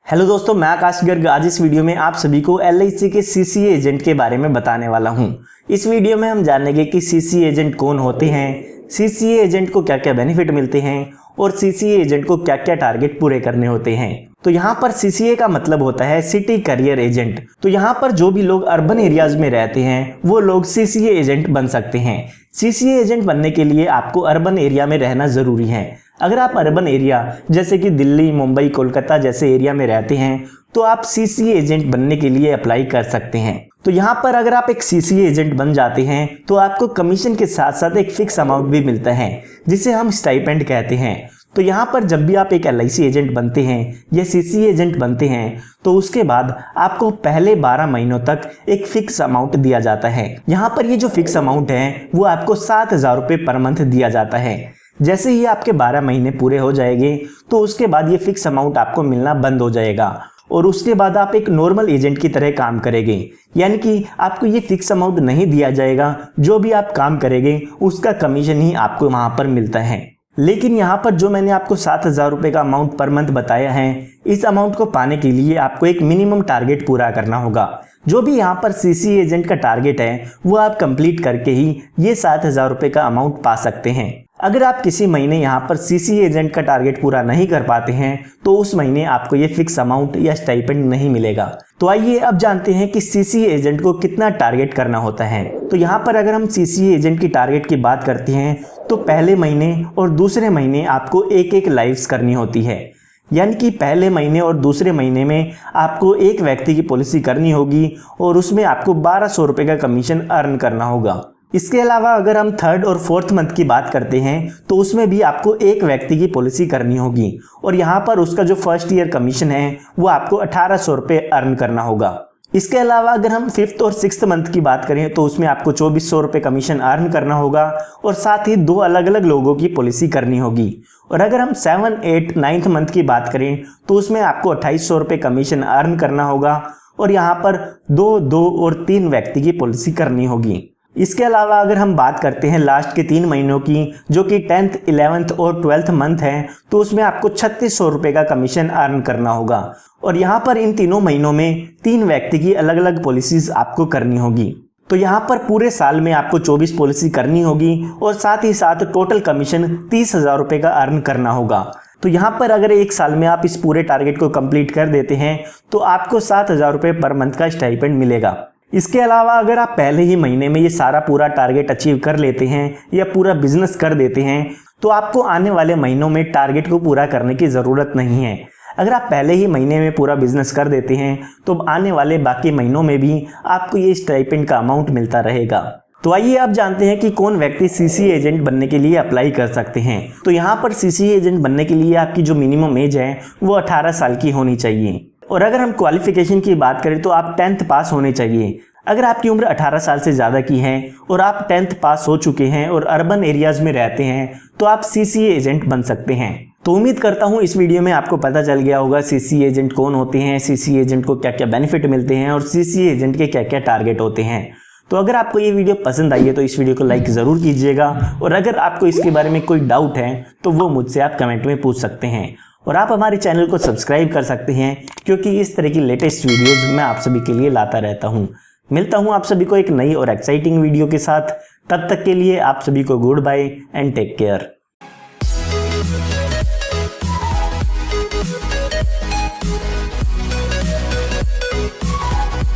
Hello दोस्तों, मैं आकाश गर्ग आज इस वीडियो में आप सभी को LIC के CCA एजेंट के बारे में बताने वाला हूं। इस वीडियो में हम जानेंगे कि CCA एजेंट कौन होते हैं, CCA एजेंट को क्या क्या बेनिफिट मिलते हैं और CCA एजेंट को क्या क्या टारगेट पूरे करने होते हैं। तो यहाँ पर CCA का मतलब होता है सिटी करियर एजेंट। तो यहाँ पर जो भी लोग अर्बन एरियाज में रहते हैं वो लोग CCA एजेंट बन सकते हैं। CCA एजेंट बनने के लिए आपको अर्बन एरिया में रहना जरूरी है। अगर आप अर्बन एरिया जैसे कि दिल्ली, मुंबई, कोलकाता जैसे एरिया में रहते हैं तो आप CCA एजेंट बनने के लिए अप्लाई कर सकते हैं। तो यहाँ पर अगर आप एक CCA एजेंट बन जाते हैं तो आपको कमीशन के साथ साथ एक फिक्स अमाउंट भी मिलता है जिसे हम स्टाइपेंड कहते हैं। तो यहाँ पर जब भी आप एक LIC एजेंट बनते हैं या CCA एजेंट बनते हैं तो उसके बाद आपको पहले 12 महीनों तक एक फिक्स अमाउंट दिया जाता है। यहाँ पर ये जो फिक्स अमाउंट है वो आपको 7,000 रुपये पर मंथ दिया जाता है। जैसे ही आपके 12 महीने पूरे हो जाएंगे तो उसके बाद ये फिक्स अमाउंट आपको मिलना बंद हो जाएगा और उसके बाद आप एक नॉर्मल एजेंट की तरह काम करेंगे, यानी कि आपको ये फिक्स अमाउंट नहीं दिया जाएगा। जो भी आप काम करेंगे उसका कमीशन ही आपको वहां पर मिलता है। लेकिन यहाँ पर जो मैंने आपको 7,000 रुपये का अमाउंट पर मंथ बताया है, इस अमाउंट को पाने के लिए आपको एक मिनिमम टारगेट पूरा करना होगा। जो भी यहाँ पर CCA एजेंट का टारगेट है वो आप कंप्लीट करके ही ये 7,000 रुपये का अमाउंट पा सकते हैं। अगर आप किसी महीने यहाँ पर CCA एजेंट का टारगेट पूरा नहीं कर पाते हैं तो उस महीने आपको ये फिक्स अमाउंट या स्टाइपेंड नहीं मिलेगा। तो आइए अब जानते हैं कि CCA एजेंट को कितना टारगेट करना होता है। तो यहाँ पर अगर हम CCA एजेंट की टारगेट की बात करते हैं तो पहले महीने और दूसरे महीने आपको एक लाइव्स करनी होती है, यानी कि पहले महीने और दूसरे महीने में आपको एक व्यक्ति की पॉलिसी करनी होगी और उसमें आपको 1,200 रुपये का कमीशन अर्न करना होगा। इसके अलावा अगर हम थर्ड और फोर्थ मंथ की बात करते हैं तो उसमें भी आपको एक व्यक्ति की पॉलिसी करनी होगी और यहाँ पर उसका जो फर्स्ट ईयर कमीशन है वो आपको 1,800 रुपये अर्न करना होगा। इसके अलावा अगर हम फिफ्थ और सिक्स्थ मंथ की बात करें तो उसमें आपको 2,400 रुपये कमीशन अर्न करना होगा और साथ ही 2 अलग अलग लोगों की पॉलिसी करनी होगी। और अगर हम 7, 8, 9th मंथ की बात करें तो उसमें आपको 2,800 रुपये कमीशन अर्न करना होगा और यहाँ पर 2 और 3 व्यक्ति की पॉलिसी करनी होगी। इसके अलावा अगर हम बात करते हैं लास्ट के 3 महीनों की, जो कि 10th, 11th और 12th मंथ है, तो उसमें आपको 3,600 रुपये का कमीशन अर्न करना होगा और यहाँ पर इन तीनों महीनों में 3 व्यक्ति की अलग अलग पॉलिसीज आपको करनी होगी। तो यहाँ पर पूरे साल में आपको 24 पॉलिसी करनी होगी और साथ ही साथ टोटल कमीशन 30,000 रुपये का अर्न करना होगा। तो यहाँ पर अगर एक साल में आप इस पूरे टारगेट को कंप्लीट कर देते हैं तो आपको 7,000 रुपये पर मंथ का स्टाइपेंड मिलेगा। इसके अलावा अगर आप पहले ही महीने में ये सारा पूरा टारगेट अचीव कर लेते हैं या पूरा बिजनेस कर देते हैं तो आपको आने वाले महीनों में टारगेट को पूरा करने की ज़रूरत नहीं है। अगर आप पहले ही महीने में पूरा बिजनेस कर देते हैं तो आने वाले बाकी महीनों में भी आपको ये स्टाइपेंड का अमाउंट मिलता रहेगा। तो आइए आप जानते हैं कि कौन व्यक्ति CCA एजेंट बनने के लिए अप्लाई कर सकते हैं। तो यहाँ पर CCA एजेंट बनने के लिए आपकी जो मिनिमम एज है वो 18 साल की होनी चाहिए और अगर हम क्वालिफिकेशन की बात करें तो आप 10th पास होने चाहिए। अगर आपकी उम्र 18 साल से ज़्यादा की है और आप 10th पास हो चुके हैं और अर्बन एरियाज में रहते हैं तो आप CCA एजेंट बन सकते हैं। तो उम्मीद करता हूँ इस वीडियो में आपको पता चल गया होगा CCA एजेंट कौन होते हैं, CCA एजेंट को क्या क्या बेनिफिट मिलते हैं और CCA एजेंट के क्या क्या टारगेट होते हैं। तो अगर आपको ये वीडियो पसंद आई है तो इस वीडियो को लाइक ज़रूर कीजिएगा और अगर आपको इसके बारे में कोई डाउट है तो वो मुझसे आप कमेंट में पूछ सकते हैं और आप हमारे चैनल को सब्सक्राइब कर सकते हैं क्योंकि इस तरह की लेटेस्ट वीडियोस मैं आप सभी के लिए लाता रहता हूं। मिलता हूं आप सभी को एक नई और एक्साइटिंग वीडियो के साथ। तब तक के लिए आप सभी को goodbye and take care.